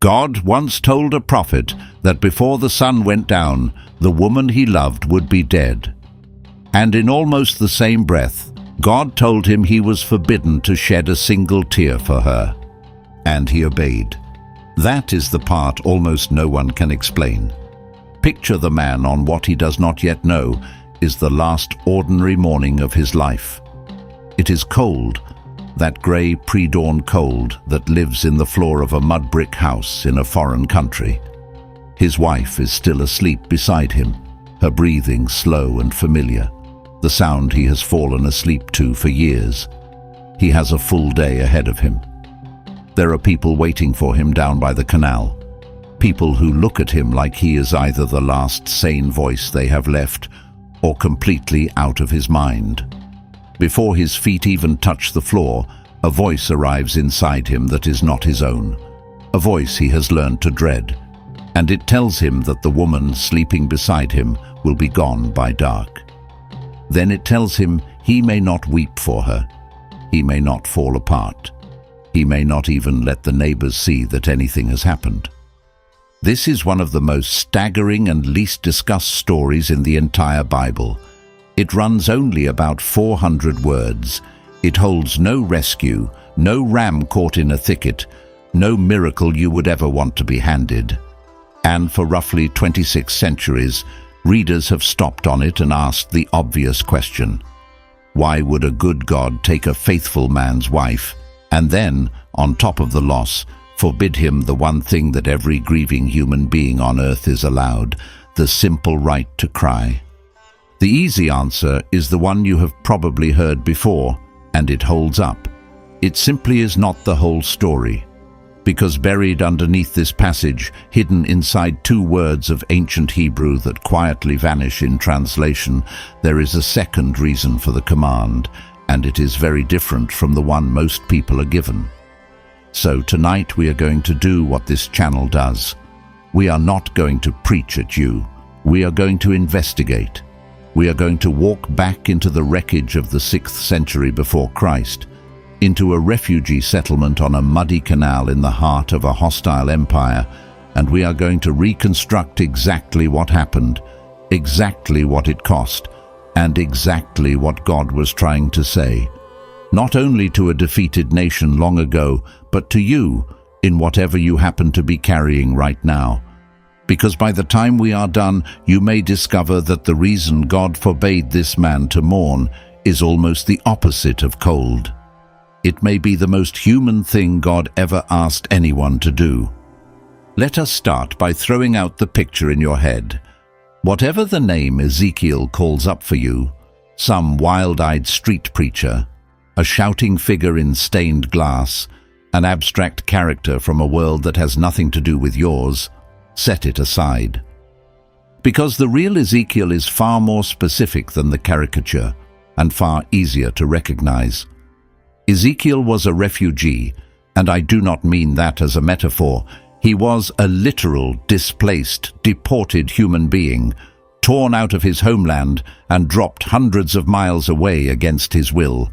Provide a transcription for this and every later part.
God once told a prophet that before the sun went down, the woman he loved would be dead. And in almost the same breath, God told him he was forbidden to shed a single tear for her. And he obeyed. That is the part almost no one can explain. Picture the man on what he does not yet know is the last ordinary morning of his life. It is cold, that grey pre-dawn cold that lives in the floor of a mud brick house in a foreign country. His wife is still asleep beside him, her breathing slow and familiar, the sound he has fallen asleep to for years. He has a full day ahead of him. There are people waiting for him down by the canal, people who look at him like he is either the last sane voice they have left or completely out of his mind. Before his feet even touch the floor, a voice arrives inside him that is not his own, a voice he has learned to dread, and it tells him that the woman sleeping beside him will be gone by dark. Then it tells him he may not weep for her, he may not fall apart, he may not even let the neighbors see that anything has happened. This is one of the most staggering and least discussed stories in the entire Bible. It runs only about 400 words. It holds no rescue, no ram caught in a thicket, no miracle you would ever want to be handed. And for roughly 26 centuries, readers have stopped on it and asked the obvious question: why would a good God take a faithful man's wife and then, on top of the loss, forbid him the one thing that every grieving human being on earth is allowed, the simple right to cry? The easy answer is the one you have probably heard before, and it holds up. It simply is not the whole story. Because buried underneath this passage, hidden inside 2 words of ancient Hebrew that quietly vanish in translation, there is a second reason for the command, and it is very different from the one most people are given. So tonight we are going to do what this channel does. We are not going to preach at you. We are going to investigate. We are going to walk back into the wreckage of the 6th century before Christ, into a refugee settlement on a muddy canal in the heart of a hostile empire, and we are going to reconstruct exactly what happened, exactly what it cost, and exactly what God was trying to say. Not only to a defeated nation long ago, but to you, in whatever you happen to be carrying right now. Because by the time we are done, you may discover that the reason God forbade this man to mourn is almost the opposite of cold. It may be the most human thing God ever asked anyone to do. Let us start by throwing out the picture in your head. Whatever the name Ezekiel calls up for you, some wild-eyed street preacher, a shouting figure in stained glass, an abstract character from a world that has nothing to do with yours, set it aside. Because the real Ezekiel is far more specific than the caricature, and far easier to recognize. Ezekiel was a refugee, and I do not mean that as a metaphor. He was a literal, displaced, deported human being, torn out of his homeland and dropped hundreds of miles away against his will.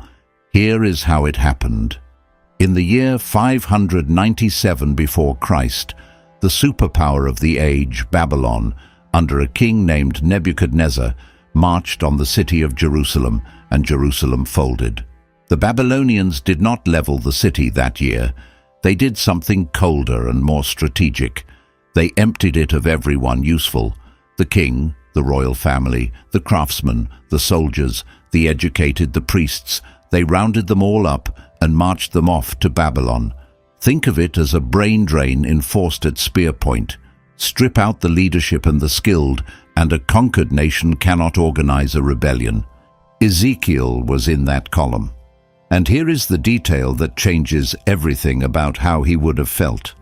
Here is how it happened. In the year 597 before Christ, the superpower of the age, Babylon, under a king named Nebuchadnezzar, marched on the city of Jerusalem, and Jerusalem folded. The Babylonians did not level the city that year. They did something colder and more strategic. They emptied it of everyone useful: the king, the royal family, the craftsmen, the soldiers, the educated, the priests. They rounded them all up and marched them off to Babylon. Think of it as a brain drain enforced at spear point. Strip out the leadership and the skilled, and a conquered nation cannot organize a rebellion. Ezekiel was in that column. And here is the detail that changes everything about how he would have felt.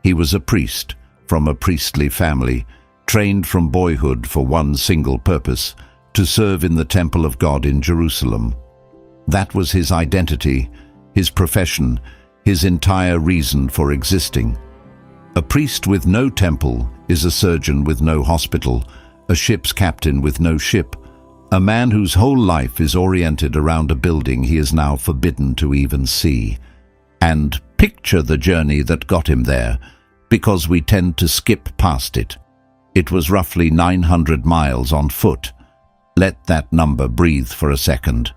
He was a priest, from a priestly family, trained from boyhood for one single purpose: to serve in the temple of God in Jerusalem. That was his identity, his profession, his entire reason for existing. A priest with no temple is a surgeon with no hospital, a ship's captain with no ship, a man whose whole life is oriented around a building he is now forbidden to even see. And picture the journey that got him there. because we tend to skip past it. It was roughly 900 miles on foot. Let that number breathe for a second.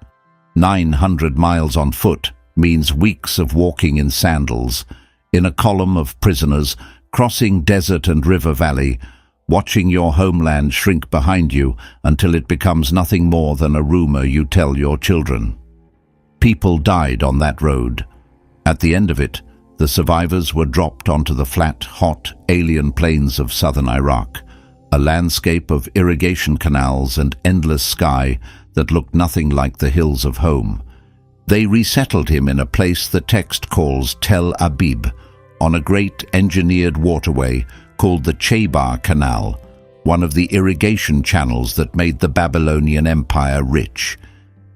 900 miles on foot means weeks of walking in sandals, in a column of prisoners, crossing desert and river valley, watching your homeland shrink behind you until it becomes nothing more than a rumor you tell your children. People died on that road. At the end of it, the survivors were dropped onto the flat, hot, alien plains of southern Iraq, a landscape of irrigation canals and endless sky that looked nothing like the hills of home. They resettled him in a place the text calls Tel Abib, on a great engineered waterway called the Chebar Canal, one of the irrigation channels that made the Babylonian Empire rich.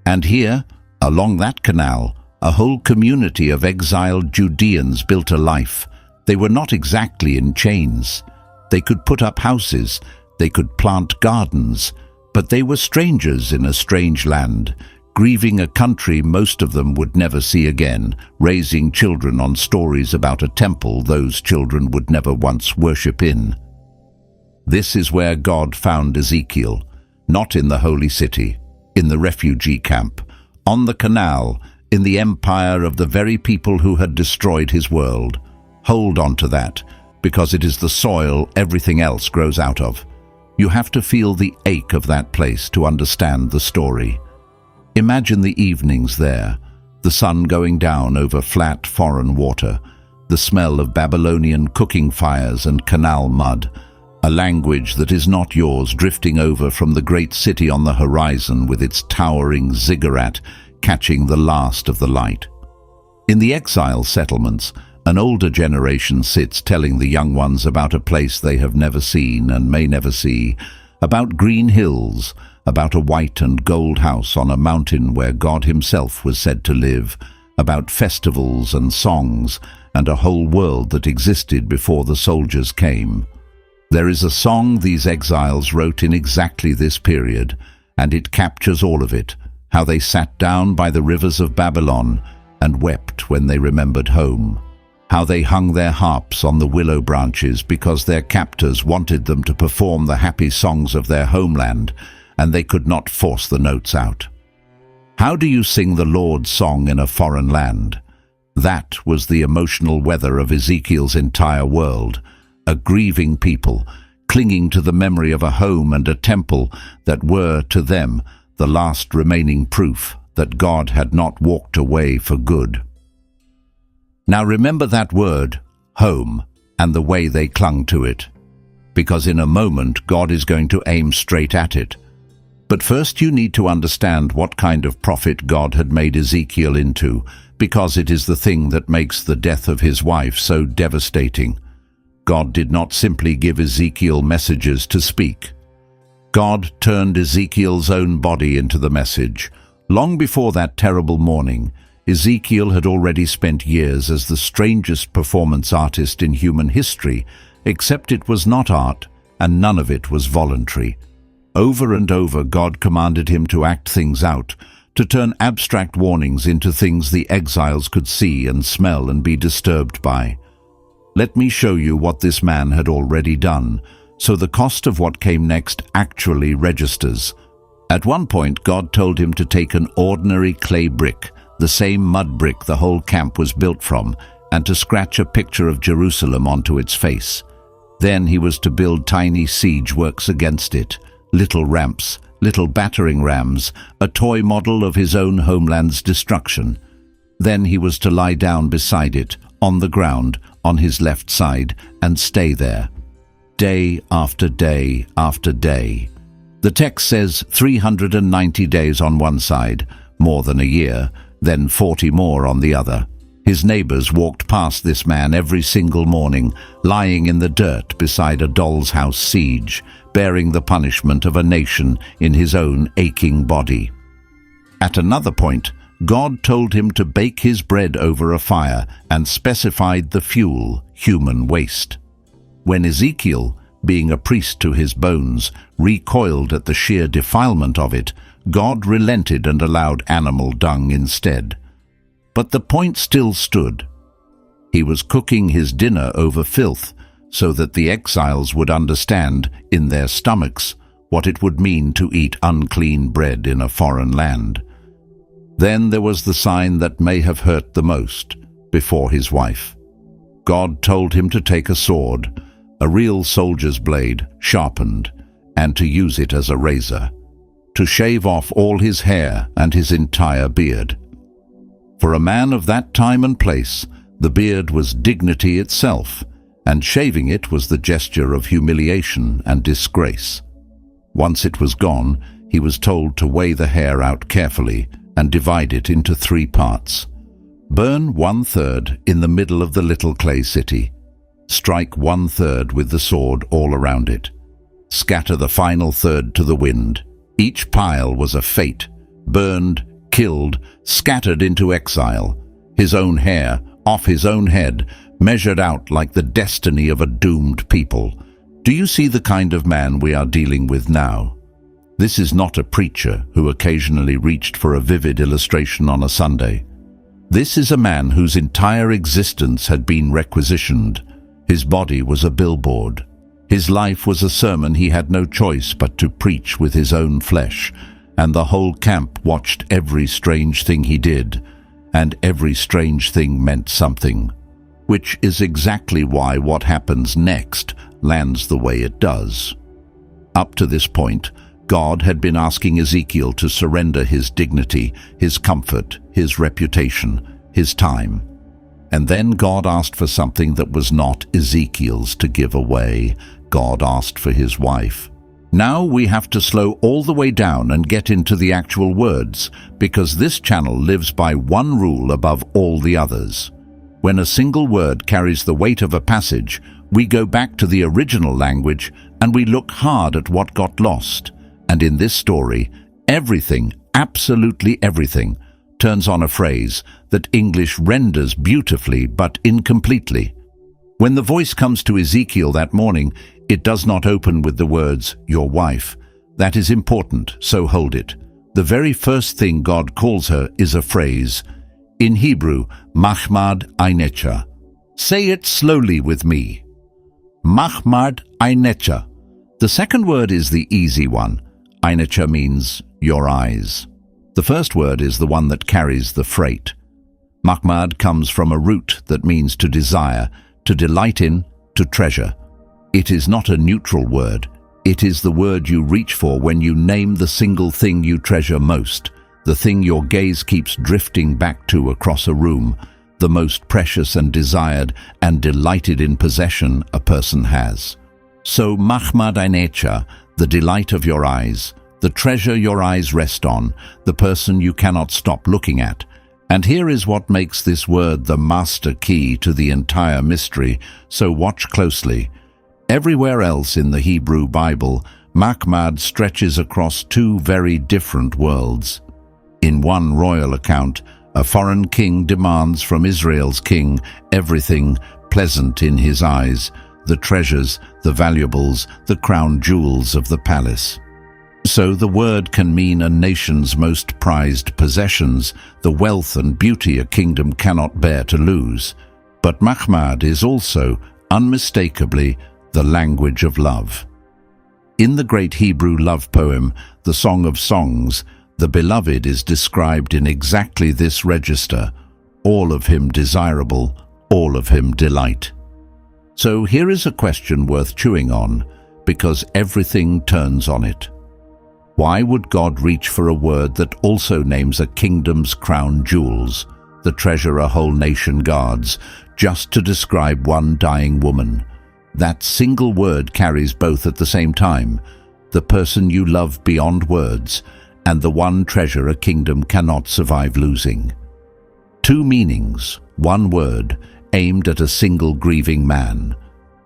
And here, along that canal, a whole community of exiled Judeans built a life. They were not exactly in chains. They could put up houses, they could plant gardens, but they were strangers in a strange land, grieving a country most of them would never see again, raising children on stories about a temple those children would never once worship in. This is where God found Ezekiel, not in the holy city, in the refugee camp, on the canal, in the empire of the very people who had destroyed his world. Hold on to that, because it is the soil everything else grows out of. You have to feel the ache of that place to understand the story. Imagine the evenings there, the sun going down over flat foreign water, the smell of Babylonian cooking fires and canal mud, a language that is not yours drifting over from the great city on the horizon with its towering ziggurat catching the last of the light. In the exile settlements, an older generation sits telling the young ones about a place they have never seen and may never see, about green hills, about a white and gold house on a mountain where God himself was said to live, about festivals and songs, and a whole world that existed before the soldiers came. There is a song these exiles wrote in exactly this period, and it captures all of it, how they sat down by the rivers of Babylon and wept when they remembered home, how they hung their harps on the willow branches because their captors wanted them to perform the happy songs of their homeland, and they could not force the notes out. How do you sing the Lord's song in a foreign land? That was the emotional weather of Ezekiel's entire world, a grieving people, clinging to the memory of a home and a temple that were, to them, the last remaining proof that God had not walked away for good. Now remember that word, home, and the way they clung to it, because in a moment God is going to aim straight at it. But first you need to understand what kind of prophet God had made Ezekiel into, because it is the thing that makes the death of his wife so devastating. God did not simply give Ezekiel messages to speak. God turned Ezekiel's own body into the message. Long before that terrible morning, Ezekiel had already spent years as the strangest performance artist in human history, except it was not art, and none of it was voluntary. Over and over, God commanded him to act things out, to turn abstract warnings into things the exiles could see and smell and be disturbed by. Let me show you what this man had already done, so the cost of what came next actually registers. At one point, God told him to take an ordinary clay brick, the same mud brick the whole camp was built from, and to scratch a picture of Jerusalem onto its face. Then he was to build tiny siege works against it, little ramps, little battering rams, a toy model of his own homeland's destruction. Then he was to lie down beside it, on the ground, on his left side, and stay there. Day after day after day. The text says 390 days on one side, more than a year, then 40 more on the other. His neighbors walked past this man every single morning, lying in the dirt beside a doll's house siege, bearing the punishment of a nation in his own aching body. At another point, God told him to bake his bread over a fire and specified the fuel, human waste. When Ezekiel, being a priest to his bones, recoiled at the sheer defilement of it, God relented and allowed animal dung instead. But the point still stood. He was cooking his dinner over filth, so that the exiles would understand in their stomachs what it would mean to eat unclean bread in a foreign land. Then there was the sign that may have hurt the most before his wife. God told him to take a sword, a real soldier's blade, sharpened, and to use it as a razor, to shave off all his hair and his entire beard. For a man of that time and place, the beard was dignity itself, and shaving it was the gesture of humiliation and disgrace. Once it was gone, he was told to weigh the hair out carefully and divide it into 3 parts. Burn 1/3 in the middle of the little clay city. Strike 1/3 with the sword all around it. Scatter the final third to the wind. Each pile was a fate, burned, killed, scattered into exile. His own hair, off his own head, measured out like the destiny of a doomed people. Do you see the kind of man we are dealing with now? This is not a preacher who occasionally reached for a vivid illustration on a Sunday. This is a man whose entire existence had been requisitioned. His body was a billboard. His life was a sermon he had no choice but to preach with his own flesh, and the whole camp watched every strange thing he did, and every strange thing meant something, which is exactly why what happens next lands the way it does. Up to this point, God had been asking Ezekiel to surrender his dignity, his comfort, his reputation, his time. And then God asked for something that was not Ezekiel's to give away. God asked for his wife. Now we have to slow all the way down and get into the actual words, because this channel lives by one rule above all the others. When a single word carries the weight of a passage, we go back to the original language and we look hard at what got lost. And in this story, everything, absolutely everything, turns on a phrase that English renders beautifully but incompletely. When the voice comes to Ezekiel that morning, it does not open with the words, "your wife." That is important, so hold it. The very first thing God calls her is a phrase. In Hebrew, Mahmad Einecha. Say it slowly with me. Mahmad Einecha. The second word is the easy one. Einecha means your eyes. The first word is the one that carries the freight. Mahmad comes from a root that means to desire, to delight in, to treasure. It is not a neutral word. It is the word you reach for when you name the single thing you treasure most, the thing your gaze keeps drifting back to across a room, the most precious and desired and delighted in possession a person has. So Mahmad Einecha, the delight of your eyes, the treasure your eyes rest on, the person you cannot stop looking at. And here is what makes this word the master key to the entire mystery, so watch closely. Everywhere else in the Hebrew Bible, Mahmad stretches across 2 very different worlds. In one royal account, a foreign king demands from Israel's king everything pleasant in his eyes, the treasures, the valuables, the crown jewels of the palace. So the word can mean a nation's most prized possessions, the wealth and beauty a kingdom cannot bear to lose. But Mahmad is also, unmistakably, the language of love. In the great Hebrew love poem, the Song of Songs, the beloved is described in exactly this register, all of him desirable, all of him delight. So here is a question worth chewing on, because everything turns on it. Why would God reach for a word that also names a kingdom's crown jewels, the treasure a whole nation guards, just to describe one dying woman? That single word carries both at the same time, the person you love beyond words, and the one treasure a kingdom cannot survive losing. 2 meanings, 1 word, aimed at a single grieving man.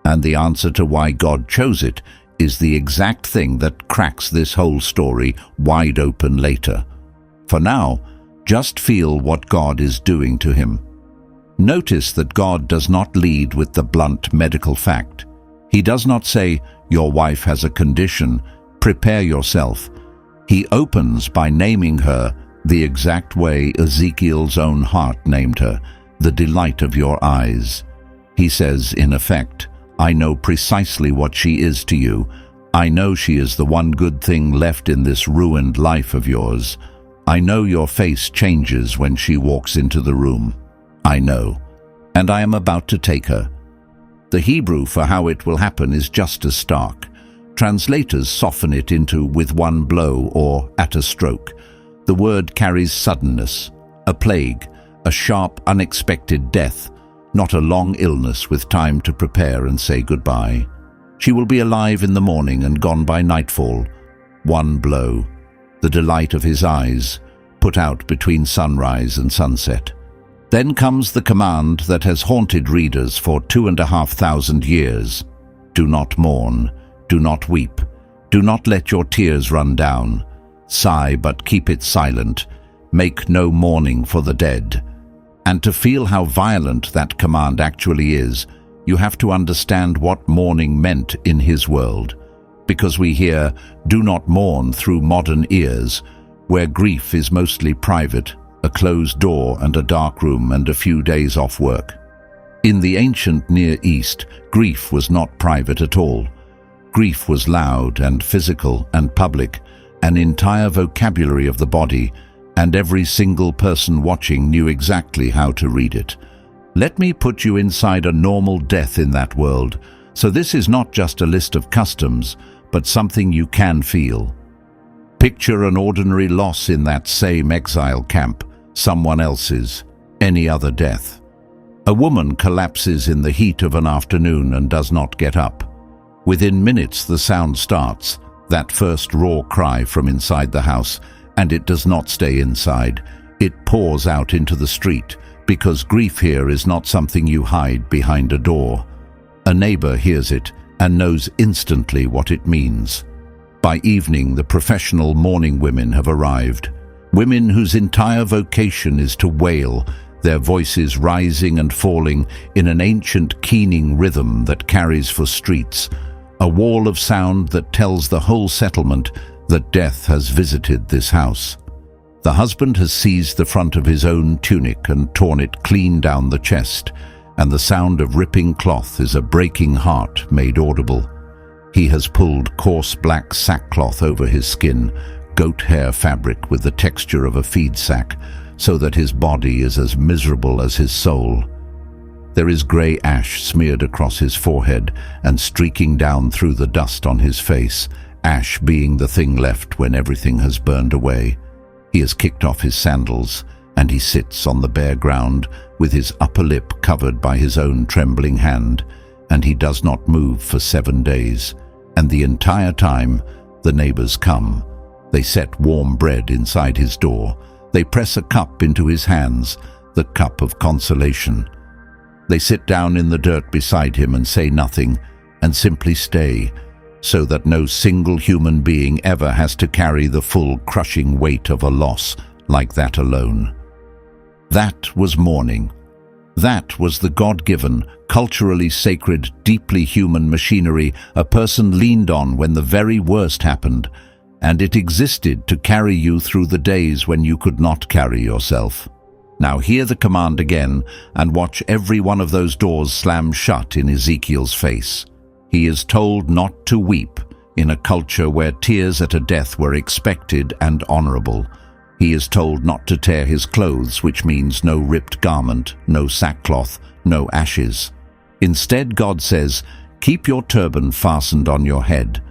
And the answer to why God chose it is the exact thing that cracks this whole story wide open later. For now, just feel what God is doing to him. Notice that God does not lead with the blunt medical fact. He does not say, "Your wife has a condition, prepare yourself." He opens by naming her the exact way Ezekiel's own heart named her, the delight of your eyes. He says, in effect, I know precisely what she is to you. I know she is the one good thing left in this ruined life of yours. I know your face changes when she walks into the room. I know. And I am about to take her. The Hebrew for how it will happen is just as stark. Translators soften it into with one blow or at a stroke. The word carries suddenness, a plague, a sharp, unexpected death, not a long illness with time to prepare and say goodbye. She will be alive in the morning and gone by nightfall. One blow, the delight of his eyes, put out between sunrise and sunset. Then comes the command that has haunted readers for 2,500 years. Do not mourn, do not weep, do not let your tears run down. Sigh, but keep it silent. Make no mourning for the dead. And to feel how violent that command actually is, you have to understand what mourning meant in his world. Because we hear, do not mourn through modern ears, where grief is mostly private, a closed door and a dark room and a few days off work. In the ancient Near East, grief was not private at all. Grief was loud and physical and public, an entire vocabulary of the body, and every single person watching knew exactly how to read it. Let me put you inside a normal death in that world, so this is not just a list of customs, but something you can feel. Picture an ordinary loss in that same exile camp, someone else's, any other death. A woman collapses in the heat of an afternoon and does not get up. Within minutes the sound starts, that first raw cry from inside the house, and it does not stay inside. It pours out into the street, because grief here is not something you hide behind a door. A neighbor hears it and knows instantly what it means. By evening, the professional mourning women have arrived. Women whose entire vocation is to wail, their voices rising and falling in an ancient keening rhythm that carries for streets, a wall of sound that tells the whole settlement that death has visited this house. The husband has seized the front of his own tunic and torn it clean down the chest, and the sound of ripping cloth is a breaking heart made audible. He has pulled coarse black sackcloth over his skin, goat hair fabric with the texture of a feed sack, so that his body is as miserable as his soul. There is grey ash smeared across his forehead and streaking down through the dust on his face, ash being the thing left when everything has burned away. He has kicked off his sandals, and he sits on the bare ground with his upper lip covered by his own trembling hand, and he does not move for 7 days. And the entire time, the neighbors come. They set warm bread inside his door. They press a cup into his hands, the cup of consolation. They sit down in the dirt beside him and say nothing, and simply stay, so that no single human being ever has to carry the full crushing weight of a loss like that alone. That was mourning. That was the God-given, culturally sacred, deeply human machinery a person leaned on when the very worst happened, and it existed to carry you through the days when you could not carry yourself. Now hear the command again and watch every one of those doors slam shut in Ezekiel's face. He is told not to weep in a culture where tears at a death were expected and honorable. He is told not to tear his clothes, which means no ripped garment, no sackcloth, no ashes. Instead, God says, keep your turban fastened on your head.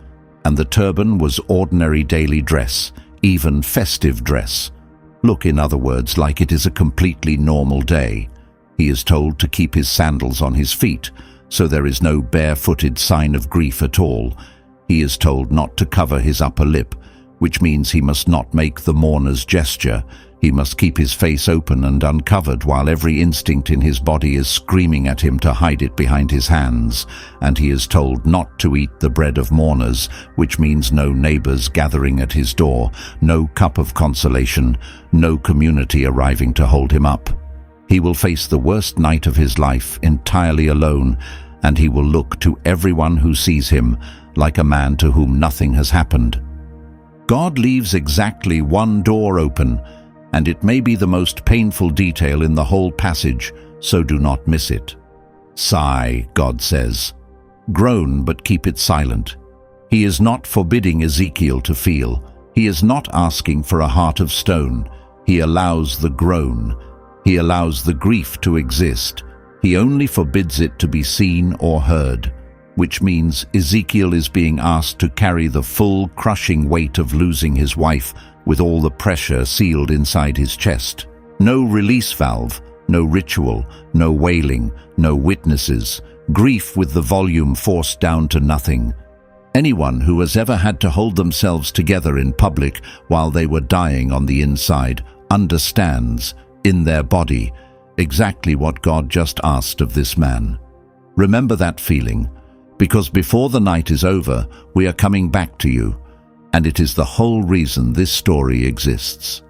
And the turban was ordinary daily dress, even festive dress. Look, in other words, like it is a completely normal day. He is told to keep his sandals on his feet, so there is no barefooted sign of grief at all. He is told not to cover his upper lip, which means he must not make the mourner's gesture. He must keep his face open and uncovered while every instinct in his body is screaming at him to hide it behind his hands. And he is told not to eat the bread of mourners, which means no neighbors gathering at his door, no cup of consolation, no community arriving to hold him up. He will face the worst night of his life entirely alone, and he will look to everyone who sees him like a man to whom nothing has happened. God leaves exactly one door open, and it may be the most painful detail in the whole passage, so do not miss it. Sigh, God says. groan but keep it silent. He is not forbidding Ezekiel to feel. He is not asking for a heart of stone. He allows the groan. He allows the grief to exist. He only forbids it to be seen or heard, which means Ezekiel is being asked to carry the full, crushing weight of losing his wife with all the pressure sealed inside his chest. No release valve, no ritual, no wailing, no witnesses, grief with the volume forced down to nothing. Anyone who has ever had to hold themselves together in public while they were dying on the inside understands, in their body, exactly what God just asked of this man. Remember that feeling, because before the night is over, we are coming back to you, and it is the whole reason this story exists.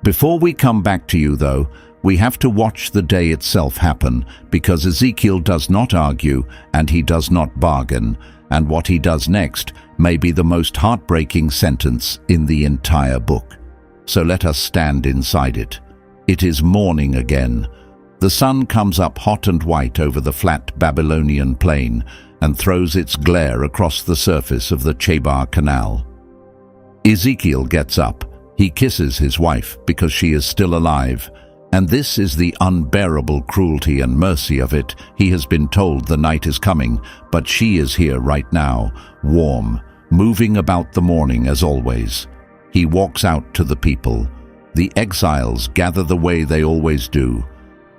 Before we come back to you, though, we have to watch the day itself happen, because Ezekiel does not argue and he does not bargain, and what he does next may be the most heartbreaking sentence in the entire book. So let us stand inside it. It is morning again. The sun comes up hot and white over the flat Babylonian plain and throws its glare across the surface of the Chebar Canal. Ezekiel gets up. He kisses his wife because she is still alive, and this is the unbearable cruelty and mercy of it. He has been told the night is coming, but she is here right now, warm, moving about the morning as always. He walks out to the people. The exiles gather the way they always do,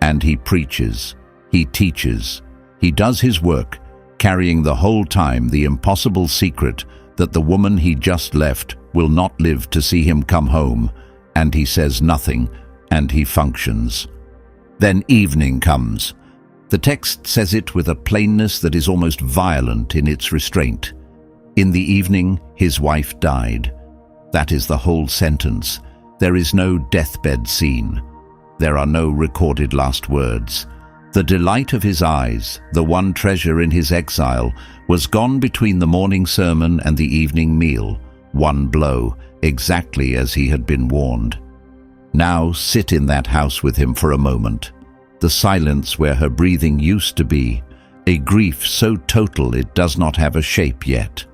and he preaches, he teaches, he does his work, carrying the whole time the impossible secret that the woman he just left will not live to see him come home, and he says nothing, and he functions. Then evening comes. The text says it with a plainness that is almost violent in its restraint. In the evening, his wife died. That is the whole sentence. There is no deathbed scene. There are no recorded last words. The delight of his eyes, the one treasure in his exile, was gone between the morning sermon and the evening meal. One blow, exactly as he had been warned. Now sit in that house with him for a moment. The silence where her breathing used to be, a grief so total it does not have a shape yet.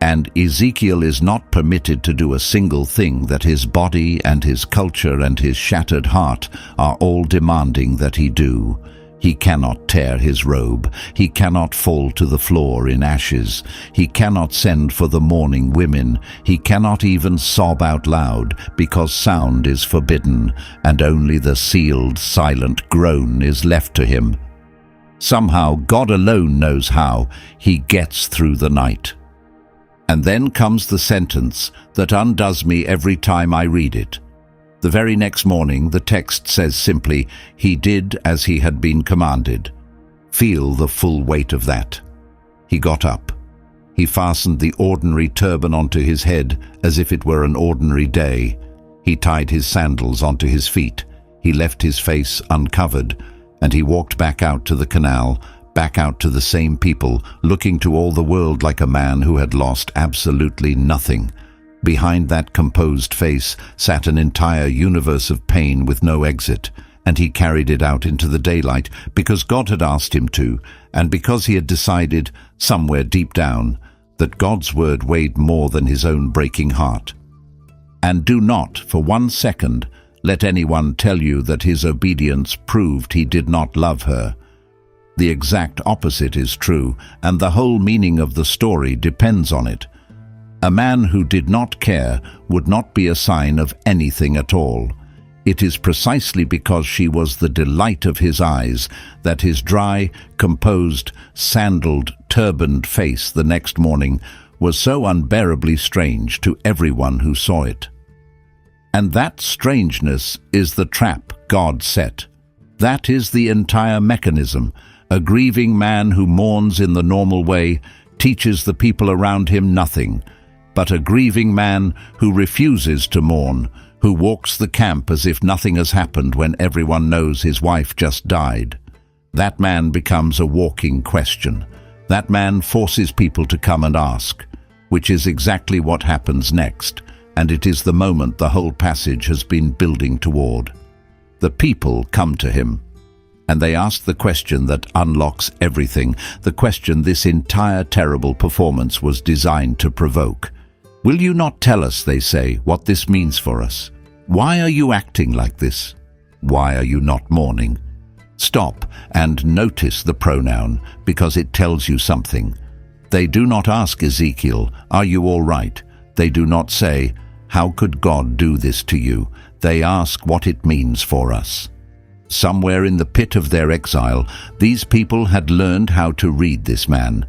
And Ezekiel is not permitted to do a single thing that his body and his culture and his shattered heart are all demanding that he do. He cannot tear his robe. He cannot fall to the floor in ashes. He cannot send for the mourning women. He cannot even sob out loud, because sound is forbidden, and only the sealed, silent groan is left to him. Somehow, God alone knows how, he gets through the night. And then comes the sentence that undoes me every time I read it. The very next morning, the text says simply, he did as he had been commanded. Feel the full weight of that. He got up. He fastened the ordinary turban onto his head as if it were an ordinary day. He tied his sandals onto his feet. He left his face uncovered, and he walked back out to the canal, back out to the same people, looking to all the world like a man who had lost absolutely nothing. Behind that composed face sat an entire universe of pain with no exit, and he carried it out into the daylight because God had asked him to, and because he had decided, somewhere deep down, that God's word weighed more than his own breaking heart. And do not, for 1 second, let anyone tell you that his obedience proved he did not love her. The exact opposite is true, and the whole meaning of the story depends on it. A man who did not care would not be a sign of anything at all. It is precisely because she was the delight of his eyes that his dry, composed, sandaled, turbaned face the next morning was so unbearably strange to everyone who saw it. And that strangeness is the trap God set. That is the entire mechanism. A grieving man who mourns in the normal way teaches the people around him nothing, but a grieving man who refuses to mourn, who walks the camp as if nothing has happened when everyone knows his wife just died. That man becomes a walking question. That man forces people to come and ask, which is exactly what happens next, and it is the moment the whole passage has been building toward. The people come to him, And they ask the question that unlocks everything, the question this entire terrible performance was designed to provoke. Will you not tell us, they say, what this means for us? Why are you acting like this? Why are you not mourning? Stop and notice the pronoun, because it tells you something. They do not ask Ezekiel, "Are you all right?" They do not say, "How could God do this to you?" They ask what it means for us. Somewhere in the pit of their exile, these people had learned how to read this man.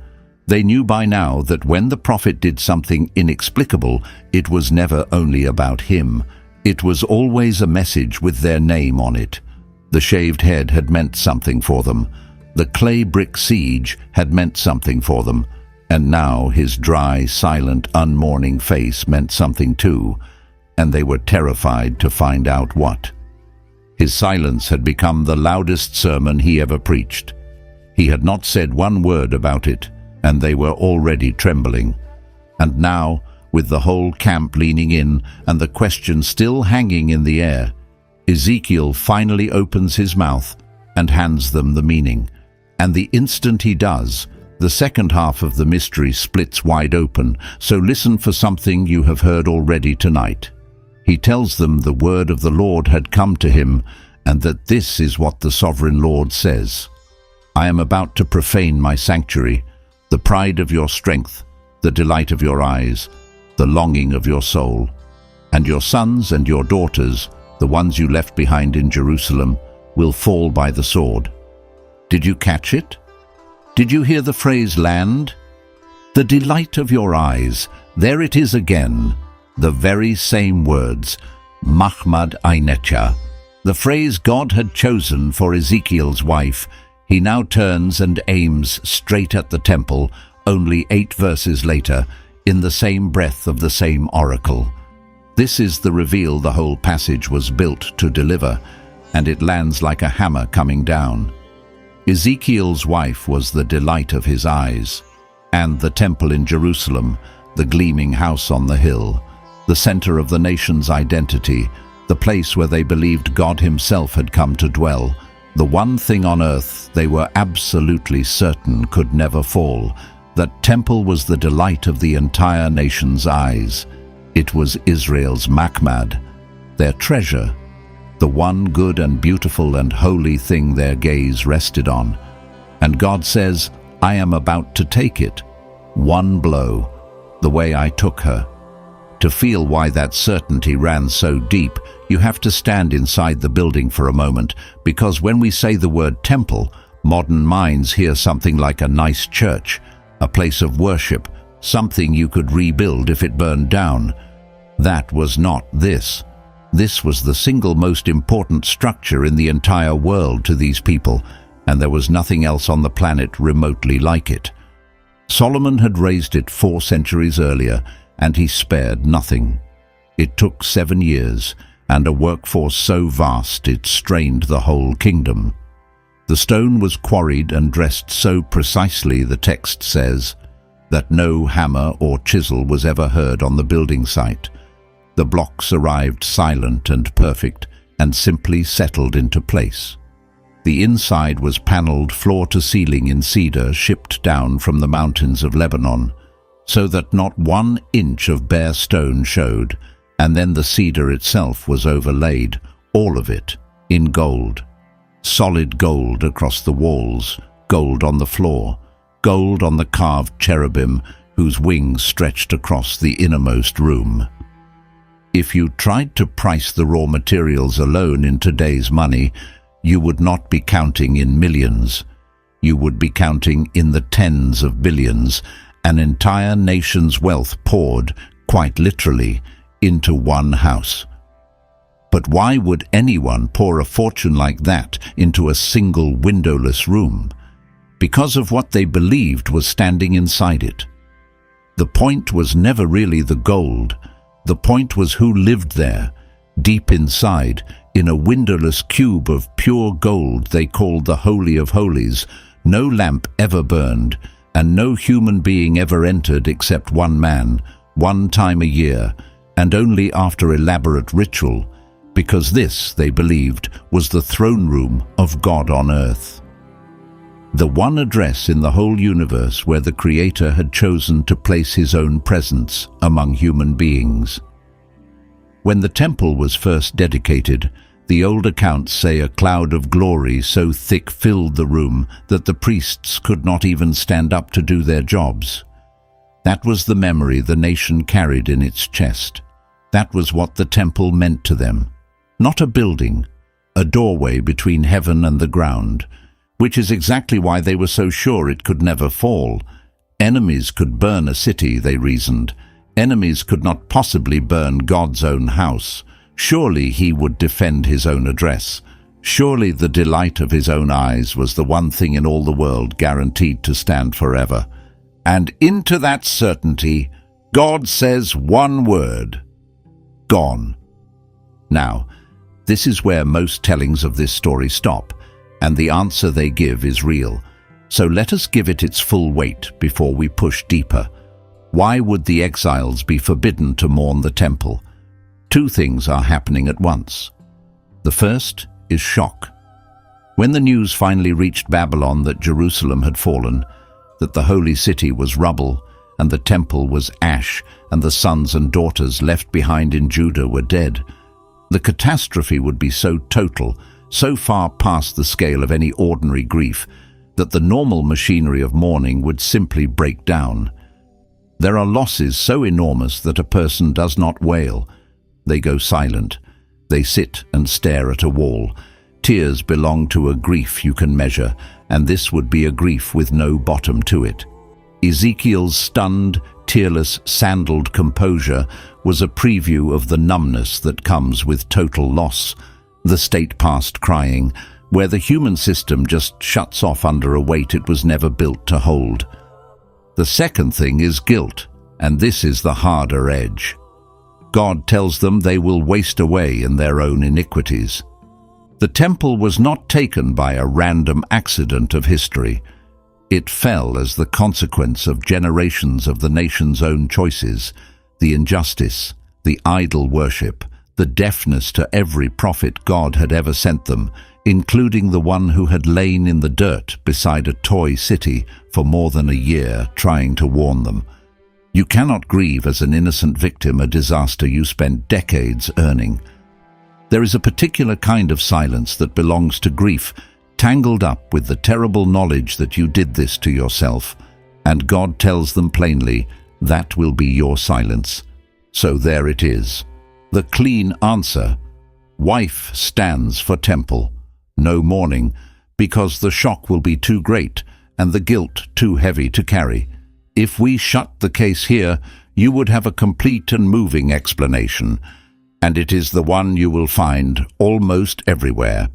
They knew by now that when the prophet did something inexplicable, it was never only about him. It was always a message with their name on it. The shaved head had meant something for them. The clay brick siege had meant something for them. And now his dry, silent, unmourning face meant something too, and they were terrified to find out what. His silence had become the loudest sermon he ever preached. He had not said one word about it, and they were already trembling. And now, with the whole camp leaning in and the question still hanging in the air, Ezekiel finally opens his mouth and hands them the meaning. And the instant he does, the second half of the mystery splits wide open, so listen for something you have heard already tonight. He tells them the word of the Lord had come to him, and that this is what the sovereign Lord says. I am about to profane my sanctuary, the pride of your strength, the delight of your eyes, the longing of your soul. And your sons and your daughters, the ones you left behind in Jerusalem, will fall by the sword. Did you catch it? Did you hear the phrase land? The delight of your eyes, there it is again. The very same words, Mahmad Ainecha. The phrase God had chosen for Ezekiel's wife. He now turns and aims straight at the temple, only 8 verses later, in the same breath of the same oracle. This is the reveal the whole passage was built to deliver, and it lands like a hammer coming down. Ezekiel's wife was the delight of his eyes, and the temple in Jerusalem, the gleaming house on the hill, the center of the nation's identity, the place where they believed God himself had come to dwell, the one thing on earth they were absolutely certain could never fall. That temple was the delight of the entire nation's eyes. It was Israel's Mahmad, their treasure, the one good and beautiful and holy thing their gaze rested on. And God says, I am about to take it. One blow, the way I took her. To feel why that certainty ran so deep, you have to stand inside the building for a moment, because when we say the word temple, modern minds hear something like a nice church, a place of worship, something you could rebuild if it burned down. That was not this. This was the single most important structure in the entire world to these people, and there was nothing else on the planet remotely like it. Solomon had raised it 4 centuries earlier, and he spared nothing. It took 7 years, and a workforce so vast it strained the whole kingdom. The stone was quarried and dressed so precisely, the text says, that no hammer or chisel was ever heard on the building site. The blocks arrived silent and perfect, and simply settled into place. The inside was paneled floor to ceiling in cedar shipped down from the mountains of Lebanon, so that not 1 inch of bare stone showed, and then the cedar itself was overlaid, all of it, in gold. Solid gold across the walls, gold on the floor, gold on the carved cherubim whose wings stretched across the innermost room. If you tried to price the raw materials alone in today's money, you would not be counting in millions. You would be counting in the tens of billions. An entire nation's wealth poured, quite literally, into one house. But why would anyone pour a fortune like that into a single windowless room? Because of what they believed was standing inside it. The point was never really the gold. The point was who lived there, deep inside, in a windowless cube of pure gold they called the Holy of Holies. No lamp ever burned, and no human being ever entered except one man, 1 time a year, and only after elaborate ritual. because this, they believed, was the throne room of God on earth. The one address in the whole universe where the Creator had chosen to place his own presence among human beings. When the temple was first dedicated, the old accounts say a cloud of glory so thick filled the room that the priests could not even stand up to do their jobs. That was the memory the nation carried in its chest. That was what the temple meant to them. Not a building, a doorway between heaven and the ground, which is exactly why they were so sure it could never fall. Enemies could burn a city, they reasoned. Enemies could not possibly burn God's own house. Surely he would defend his own address. Surely the delight of his own eyes was the one thing in all the world guaranteed to stand forever. And into that certainty, God says one word: gone. Now, this is where most tellings of this story stop, and the answer they give is real. So let us give it its full weight before we push deeper. Why would the exiles be forbidden to mourn the temple? Two things are happening at once. The first is shock. When the news finally reached Babylon that Jerusalem had fallen, that the holy city was rubble, and the temple was ash, and the sons and daughters left behind in Judah were dead, the catastrophe would be so total, so far past the scale of any ordinary grief, that the normal machinery of mourning would simply break down. There are losses so enormous that a person does not wail. They go silent. They sit and stare at a wall. Tears belong to a grief you can measure, and this would be a grief with no bottom to it. Ezekiel's stunned, tearless, sandaled composure was a preview of the numbness that comes with total loss, the state past crying, where the human system just shuts off under a weight it was never built to hold. The second thing is guilt, and this is the harder edge. God tells them they will waste away in their own iniquities. The temple was not taken by a random accident of history. It fell as the consequence of generations of the nation's own choices, the injustice, the idol worship, the deafness to every prophet God had ever sent them, including the one who had lain in the dirt beside a toy city for more than a year trying to warn them. You cannot grieve as an innocent victim a disaster you spent decades earning. There is a particular kind of silence that belongs to grief, tangled up with the terrible knowledge that you did this to yourself, and God tells them plainly, that will be your silence. So there it is. The clean answer. Wife stands for temple. No mourning, because the shock will be too great and the guilt too heavy to carry. If we shut the case here, you would have a complete and moving explanation, and it is the one you will find almost everywhere.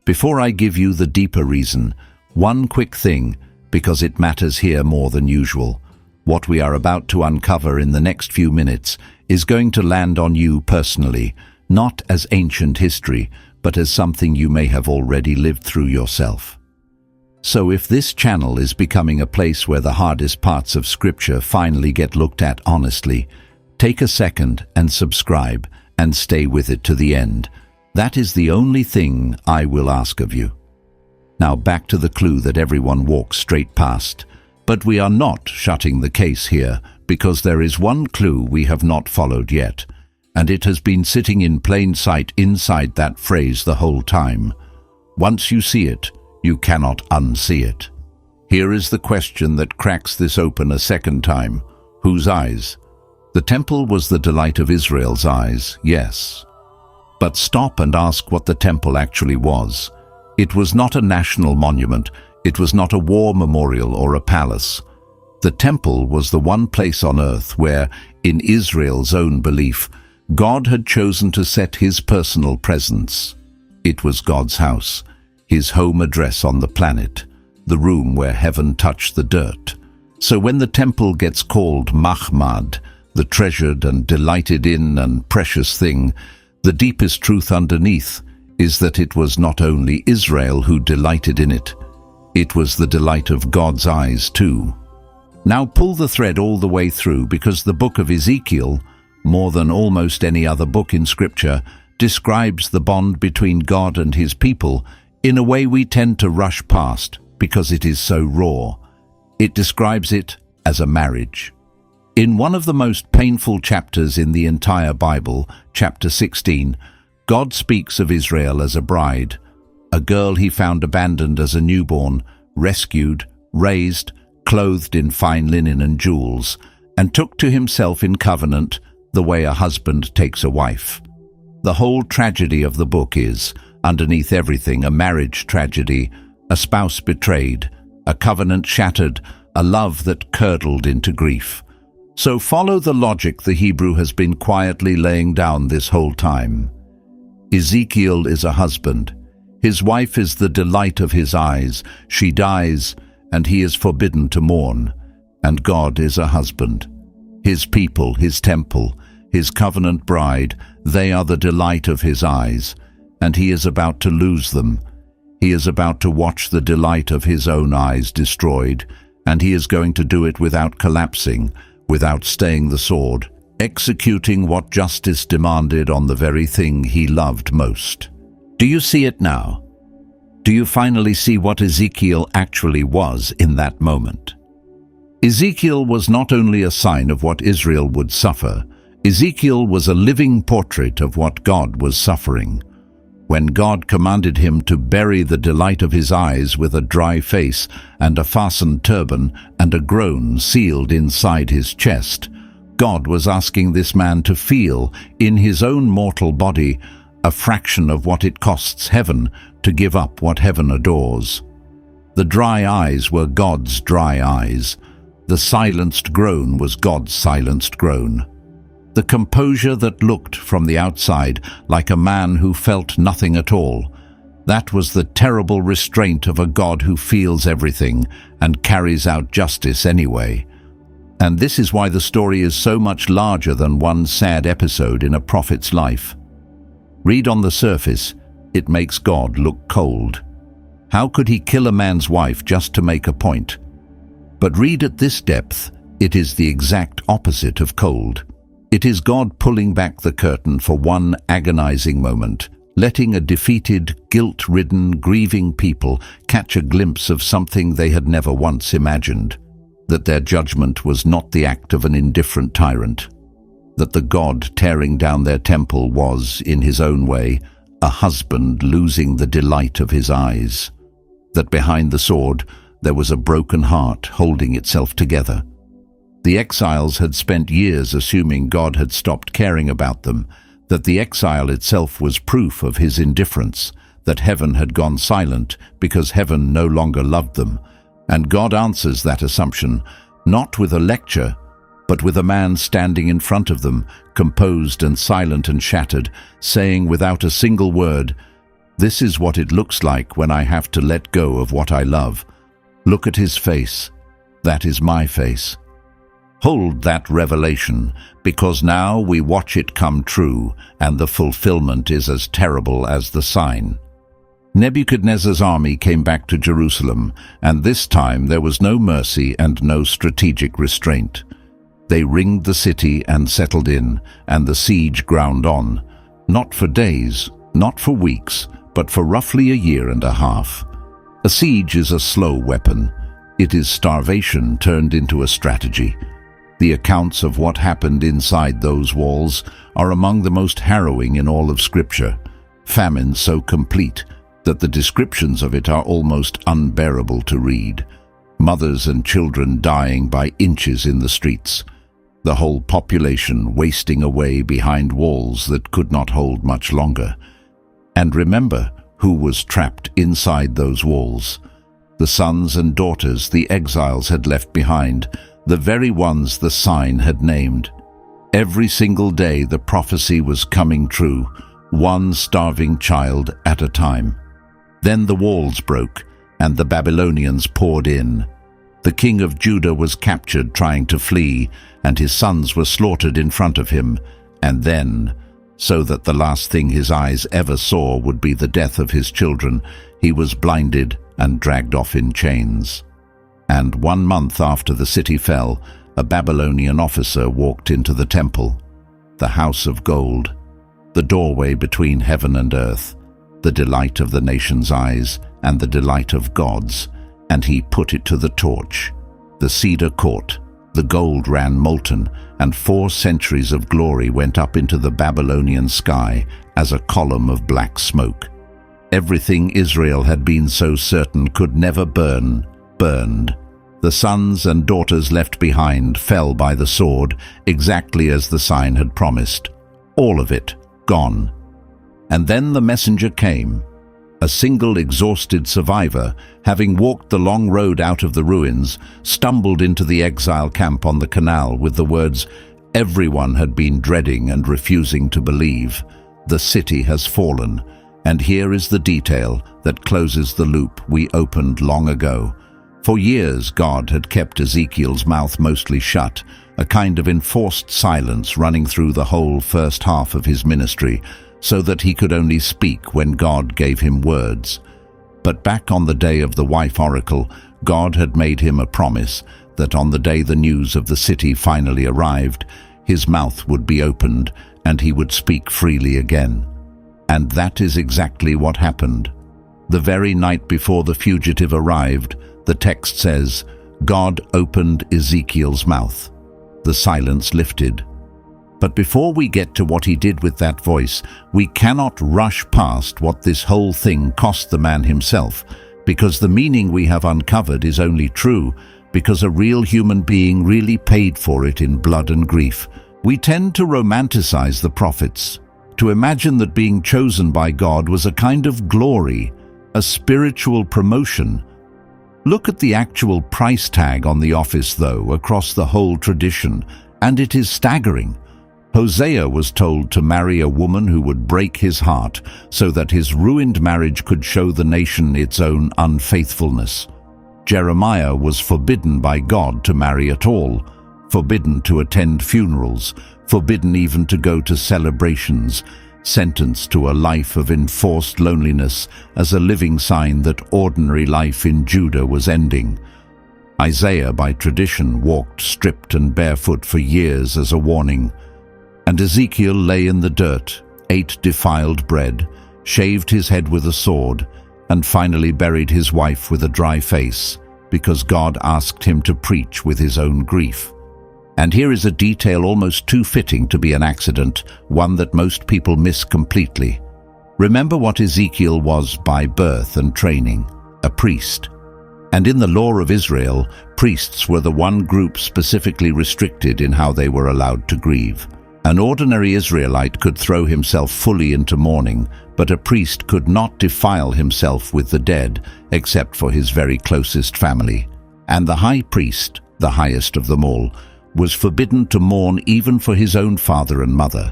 Before I give you the deeper reason, one quick thing, because it matters here more than usual. What we are about to uncover in the next few minutes is going to land on you personally, not as ancient history, but as something you may have already lived through yourself. So if this channel is becoming a place where the hardest parts of Scripture finally get looked at honestly, take a second and subscribe and stay with it to the end. That is the only thing I will ask of you. Now back to the clue that everyone walks straight past. But we are not shutting the case here, because there is one clue we have not followed yet, and it has been sitting in plain sight inside that phrase the whole time. Once you see it, you cannot unsee it. Here is the question that cracks this open a second time. Whose eyes? The temple was the delight of Israel's eyes, yes. But stop and ask what the temple actually was. It was not a national monument. It was not a war memorial or a palace. The temple was the one place on earth where, in Israel's own belief, God had chosen to set his personal presence. It was God's house, his home address on the planet, the room where heaven touched the dirt. So when the temple gets called Mahmad, the treasured and delighted in and precious thing, the deepest truth underneath is that it was not only Israel who delighted in it, it was the delight of God's eyes too. Now pull the thread all the way through, because the book of Ezekiel, more than almost any other book in Scripture, describes the bond between God and his people in a way we tend to rush past because it is so raw. It describes it as a marriage. In one of the most painful chapters in the entire Bible, chapter 16, God speaks of Israel as a bride, a girl he found abandoned as a newborn, rescued, raised, clothed in fine linen and jewels, and took to himself in covenant the way a husband takes a wife. The whole tragedy of the book is, underneath everything, a marriage tragedy, a spouse betrayed, a covenant shattered, a love that curdled into grief. So follow the logic the Hebrew has been quietly laying down this whole time. Ezekiel is a husband. His wife is the delight of his eyes. She dies, and he is forbidden to mourn. And God is a husband. His people, his temple, his covenant bride, they are the delight of his eyes, and he is about to lose them. He is about to watch the delight of his own eyes destroyed, and he is going to do it without collapsing, without staying the sword, executing what justice demanded on the very thing he loved most. Do you see it now? Do you finally see what Ezekiel actually was in that moment? Ezekiel was not only a sign of what Israel would suffer, Ezekiel was a living portrait of what God was suffering. When God commanded him to bury the delight of his eyes with a dry face and a fastened turban and a groan sealed inside his chest, God was asking this man to feel, in his own mortal body, a fraction of what it costs heaven to give up what heaven adores. The dry eyes were God's dry eyes. The silenced groan was God's silenced groan. The composure that looked from the outside like a man who felt nothing at all, that was the terrible restraint of a God who feels everything and carries out justice anyway. And this is why the story is so much larger than one sad episode in a prophet's life. Read on the surface, it makes God look cold. How could he kill a man's wife just to make a point? But read at this depth, it is the exact opposite of cold. It is God pulling back the curtain for one agonizing moment, letting a defeated, guilt-ridden, grieving people catch a glimpse of something they had never once imagined, that their judgment was not the act of an indifferent tyrant, that the God tearing down their temple was, in his own way, a husband losing the delight of his eyes, that behind the sword there was a broken heart holding itself together. The exiles had spent years assuming God had stopped caring about them, that the exile itself was proof of his indifference, that heaven had gone silent because heaven no longer loved them. And God answers that assumption, not with a lecture, but with a man standing in front of them, composed and silent and shattered, saying without a single word, "This is what it looks like when I have to let go of what I love. Look at his face. That is my face." Hold that revelation, because now we watch it come true, and the fulfillment is as terrible as the sign. Nebuchadnezzar's army came back to Jerusalem, and this time there was no mercy and no strategic restraint. They ringed the city and settled in, and the siege ground on, not for days, not for weeks, but for roughly a year and a half. A siege is a slow weapon. It is starvation turned into a strategy. The accounts of what happened inside those walls are among the most harrowing in all of Scripture. Famine so complete that the descriptions of it are almost unbearable to read. Mothers and children dying by inches in the streets. The whole population wasting away behind walls that could not hold much longer. And remember who was trapped inside those walls. The sons and daughters the exiles had left behind, the very ones the sign had named. Every single day the prophecy was coming true, one starving child at a time. Then the walls broke, and the Babylonians poured in. The king of Judah was captured trying to flee, and his sons were slaughtered in front of him. And then, so that the last thing his eyes ever saw would be the death of his children, he was blinded and dragged off in chains. And 1 month after the city fell, a Babylonian officer walked into the temple, the house of gold. the doorway between heaven and earth, the delight of the nation's eyes and the delight of God's, and he put it to the torch. The cedar caught, the gold ran molten, and 4 centuries of glory went up into the Babylonian sky as a column of black smoke. Everything Israel had been so certain could never burn, burned. The sons and daughters left behind fell by the sword, exactly as the sign had promised. All of it gone. And then the messenger came, a single exhausted survivor, having walked the long road out of the ruins, stumbled into the exile camp on the canal with the words everyone had been dreading and refusing to believe. The city has fallen, and here is the detail that closes the loop we opened long ago. For years God had kept Ezekiel's mouth mostly shut, a kind of enforced silence running through the whole first half of his ministry, so that he could only speak when God gave him words. But back on the day of the wife oracle, God had made him a promise that on the day the news of the city finally arrived, his mouth would be opened and he would speak freely again. And that is exactly what happened. The very night before the fugitive arrived, the text says, God opened Ezekiel's mouth. The silence lifted. But before we get to what he did with that voice, we cannot rush past what this whole thing cost the man himself, because the meaning we have uncovered is only true because a real human being really paid for it in blood and grief. We tend to romanticize the prophets, to imagine that being chosen by God was a kind of glory, a spiritual promotion. Look at the actual price tag on the office, though, across the whole tradition, and it is staggering. Hosea was told to marry a woman who would break his heart so that his ruined marriage could show the nation its own unfaithfulness. Jeremiah was forbidden by God to marry at all, forbidden to attend funerals, forbidden even to go to celebrations, sentenced to a life of enforced loneliness as a living sign that ordinary life in Judah was ending. Isaiah, by tradition, walked stripped and barefoot for years as a warning. And Ezekiel lay in the dirt, ate defiled bread, shaved his head with a sword, and finally buried his wife with a dry face, because God asked him to preach with his own grief. And here is a detail almost too fitting to be an accident, one that most people miss completely. Remember what Ezekiel was by birth and training, a priest. And in the law of Israel, priests were the one group specifically restricted in how they were allowed to grieve. An ordinary Israelite could throw himself fully into mourning, but a priest could not defile himself with the dead except for his very closest family. And the high priest, the highest of them all, was forbidden to mourn even for his own father and mother,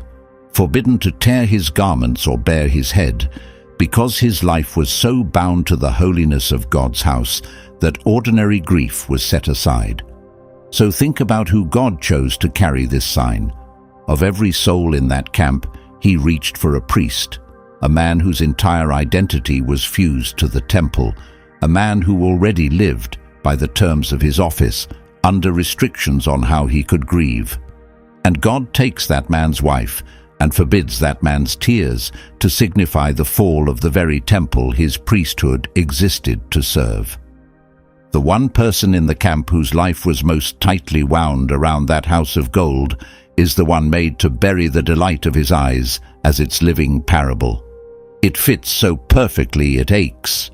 forbidden to tear his garments or bare his head, because his life was so bound to the holiness of God's house that ordinary grief was set aside. So think about who God chose to carry this sign. Of every soul in that camp, he reached for a priest, a man whose entire identity was fused to the temple, a man who already lived, by the terms of his office, under restrictions on how he could grieve. And God takes that man's wife and forbids that man's tears to signify the fall of the very temple his priesthood existed to serve. The one person in the camp whose life was most tightly wound around that house of gold is the one made to bury the delight of his eyes as its living parable. It fits so perfectly it aches.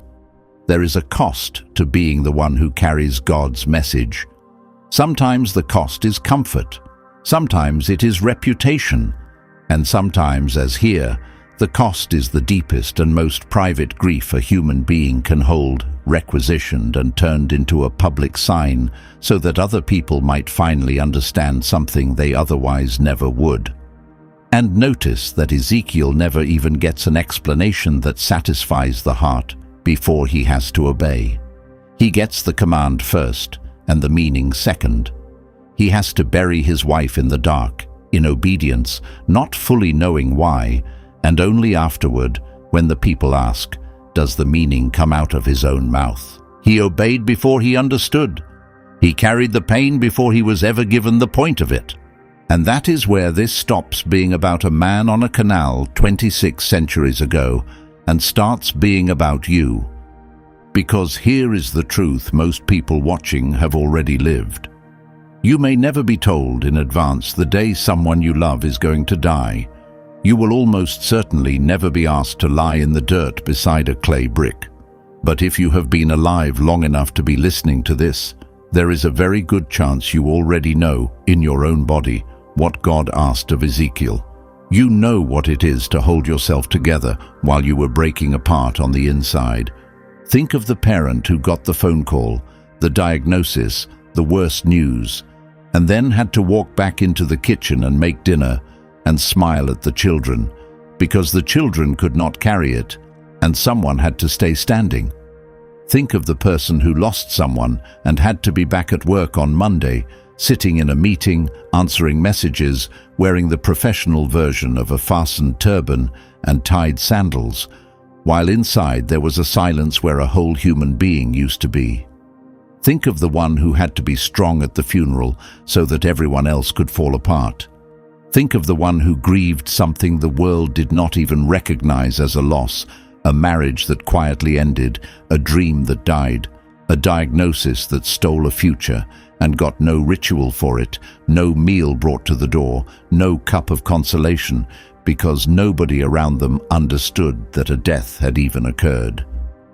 There is a cost to being the one who carries God's message. Sometimes the cost is comfort, sometimes it is reputation, and sometimes, as here, the cost is the deepest and most private grief a human being can hold, requisitioned and turned into a public sign so that other people might finally understand something they otherwise never would. And notice that Ezekiel never even gets an explanation that satisfies the heart before he has to obey. He gets the command first and the meaning second. He has to bury his wife in the dark, in obedience, not fully knowing why, and only afterward, when the people ask, does the meaning come out of his own mouth. He obeyed before he understood. He carried the pain before he was ever given the point of it. And that is where this stops being about a man on a canal 26 centuries ago and starts being about you. Because here is the truth most people watching have already lived. You may never be told in advance the day someone you love is going to die. You will almost certainly never be asked to lie in the dirt beside a clay brick. But if you have been alive long enough to be listening to this, there is a very good chance you already know, in your own body, what God asked of Ezekiel. You know what it is to hold yourself together while you were breaking apart on the inside. Think of the parent who got the phone call, the diagnosis, the worst news, and then had to walk back into the kitchen and make dinner and smile at the children, because the children could not carry it, and someone had to stay standing. Think of the person who lost someone and had to be back at work on Monday, sitting in a meeting, answering messages, wearing the professional version of a fastened turban and tied sandals, while inside there was a silence where a whole human being used to be. Think of the one who had to be strong at the funeral so that everyone else could fall apart. Think of the one who grieved something the world did not even recognize as a loss, a marriage that quietly ended, a dream that died, a diagnosis that stole a future and got no ritual for it, no meal brought to the door, no cup of consolation, because nobody around them understood that a death had even occurred.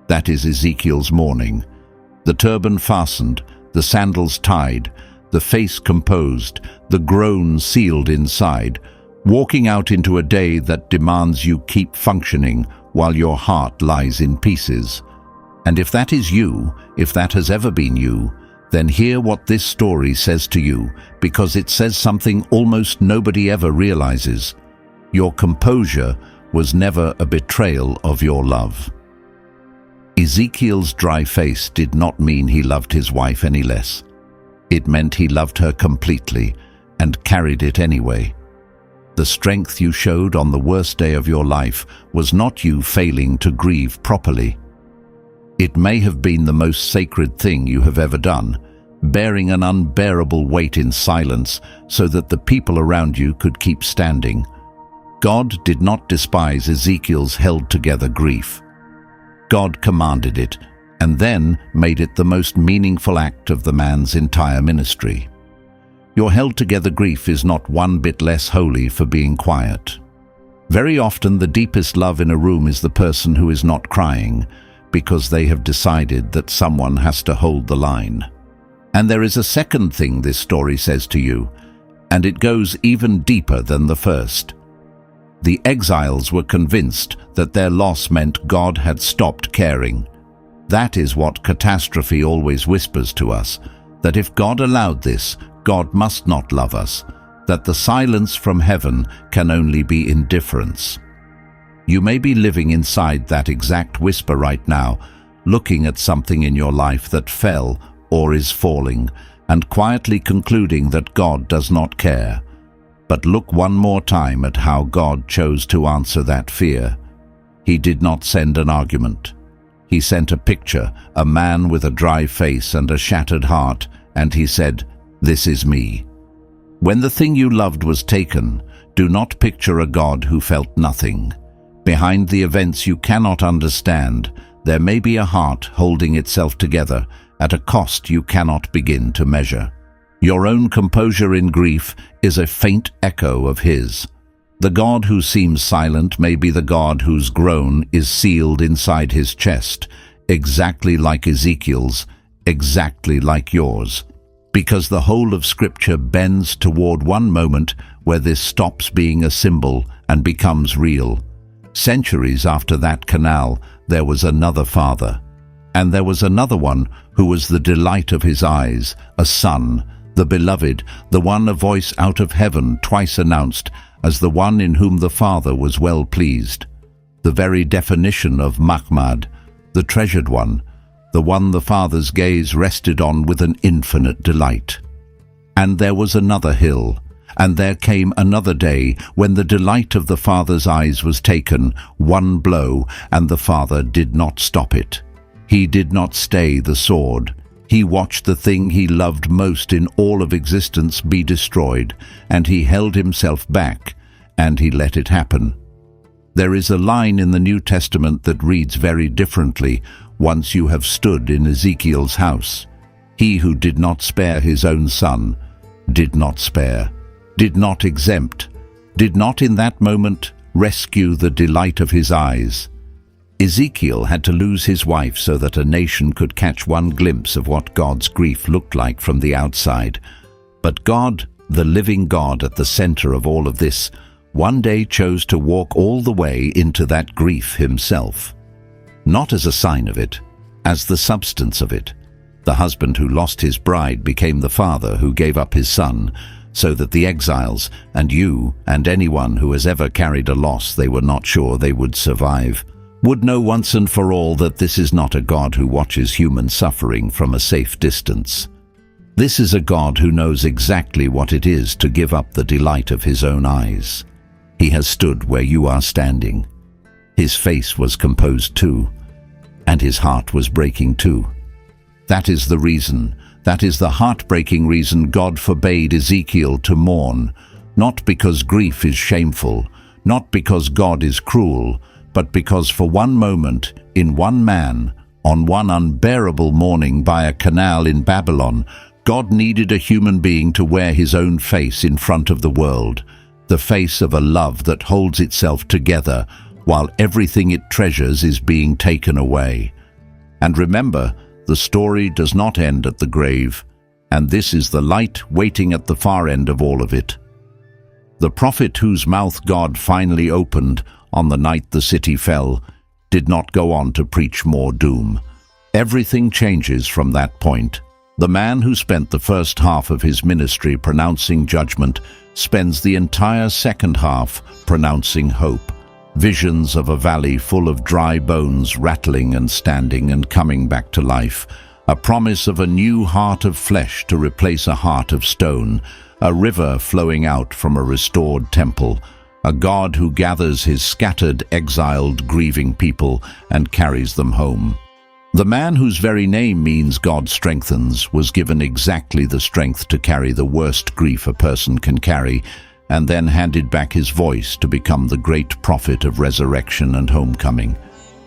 That is Ezekiel's mourning. The turban fastened, the sandals tied, the face composed, the groan sealed inside, walking out into a day that demands you keep functioning while your heart lies in pieces. And if that is you, if that has ever been you, then hear what this story says to you, because it says something almost nobody ever realizes. Your composure was never a betrayal of your love. Ezekiel's dry face did not mean he loved his wife any less. It meant he loved her completely and carried it anyway. The strength you showed on the worst day of your life was not you failing to grieve properly. It may have been the most sacred thing you have ever done, bearing an unbearable weight in silence so that the people around you could keep standing. God did not despise Ezekiel's held-together grief. God commanded it, and then made it the most meaningful act of the man's entire ministry. Your held-together grief is not one bit less holy for being quiet. Very often the deepest love in a room is the person who is not crying, because they have decided that someone has to hold the line. And there is a second thing this story says to you, and it goes even deeper than the first. The exiles were convinced that their loss meant God had stopped caring. That is what catastrophe always whispers to us, that if God allowed this, God must not love us, that the silence from heaven can only be indifference. You may be living inside that exact whisper right now, looking at something in your life that fell or is falling, and quietly concluding that God does not care. But look one more time at how God chose to answer that fear. He did not send an argument. He sent a picture, a man with a dry face and a shattered heart, and he said, "This is me." When the thing you loved was taken, do not picture a God who felt nothing. Behind the events you cannot understand, there may be a heart holding itself together at a cost you cannot begin to measure. Your own composure in grief is a faint echo of his. The God who seems silent may be the God whose groan is sealed inside his chest, exactly like Ezekiel's, exactly like yours. Because the whole of Scripture bends toward one moment where this stops being a symbol and becomes real. Centuries after that canal, there was another father. And there was another one who was the delight of his eyes, a son, the beloved, the one a voice out of heaven twice announced as the one in whom the Father was well pleased. The very definition of Mahmad, the treasured one, the one the Father's gaze rested on with an infinite delight. And there was another hill, and there came another day when the delight of the Father's eyes was taken, one blow, and the Father did not stop it. He did not stay the sword. He watched the thing he loved most in all of existence be destroyed, and he held himself back, and he let it happen. There is a line in the New Testament that reads very differently: once you have stood in Ezekiel's house. He who did not spare his own son, did not spare, did not exempt, did not in that moment rescue the delight of his eyes. Ezekiel had to lose his wife so that a nation could catch one glimpse of what God's grief looked like from the outside. But God, the living God at the center of all of this, one day chose to walk all the way into that grief himself. Not as a sign of it, as the substance of it. The husband who lost his bride became the father who gave up his son, so that the exiles, and you, and anyone who has ever carried a loss they were not sure they would survive, would know once and for all that this is not a God who watches human suffering from a safe distance. This is a God who knows exactly what it is to give up the delight of his own eyes. He has stood where you are standing. His face was composed too, and his heart was breaking too. That is the reason, that is the heartbreaking reason God forbade Ezekiel to mourn, not because grief is shameful, not because God is cruel, but because for one moment, in one man, on one unbearable morning by a canal in Babylon, God needed a human being to wear his own face in front of the world, the face of a love that holds itself together while everything it treasures is being taken away. And remember, the story does not end at the grave, and this is the light waiting at the far end of all of it. The prophet whose mouth God finally opened on the night the city fell did not go on to preach more doom. Everything changes from that point. The man who spent the first half of his ministry pronouncing judgment spends the entire second half pronouncing hope. Visions of a valley full of dry bones rattling and standing and coming back to life. A promise of a new heart of flesh to replace a heart of stone. A river flowing out from a restored temple. A God who gathers his scattered, exiled, grieving people and carries them home. The man whose very name means God strengthens was given exactly the strength to carry the worst grief a person can carry, and then handed back his voice to become the great prophet of resurrection and homecoming.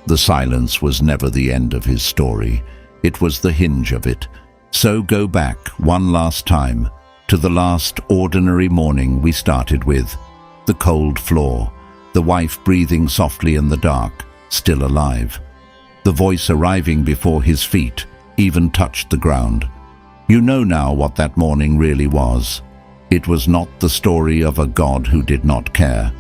The silence was never the end of his story. It was the hinge of it. So go back one last time to the last ordinary morning we started with. The cold floor, the wife breathing softly in the dark, still alive. The voice arriving before his feet even touched the ground. You know now what that morning really was. It was not the story of a God who did not care.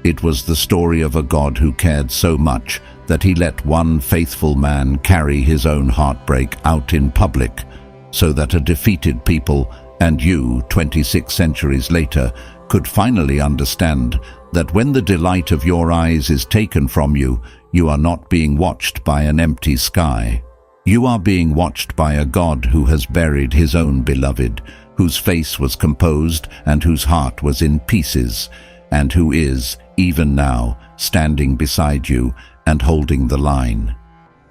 It was the story of a God who cared so much that he let one faithful man carry his own heartbreak out in public, so that a defeated people, and you, 26 centuries later, could finally understand that when the delight of your eyes is taken from you, you are not being watched by an empty sky. You are being watched by a God who has buried his own beloved, whose face was composed and whose heart was in pieces, and who is, even now, standing beside you and holding the line.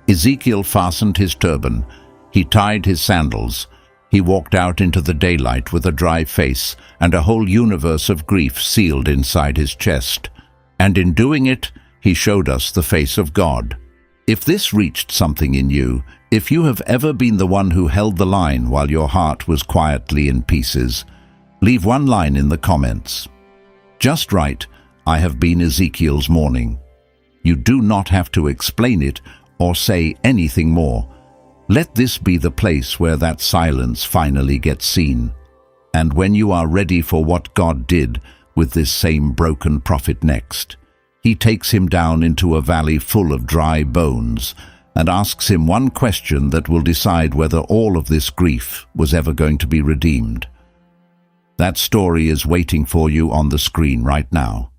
Ezekiel fastened his turban. He tied his sandals. He walked out into the daylight with a dry face and a whole universe of grief sealed inside his chest. And in doing it, he showed us the face of God. If this reached something in you, if you have ever been the one who held the line while your heart was quietly in pieces, leave one line in the comments. Just write, "I have been Ezekiel's mourning." You do not have to explain it or say anything more. Let this be the place where that silence finally gets seen. And when you are ready for what God did with this same broken prophet next, he takes him down into a valley full of dry bones and asks him one question that will decide whether all of this grief was ever going to be redeemed. That story is waiting for you on the screen right now.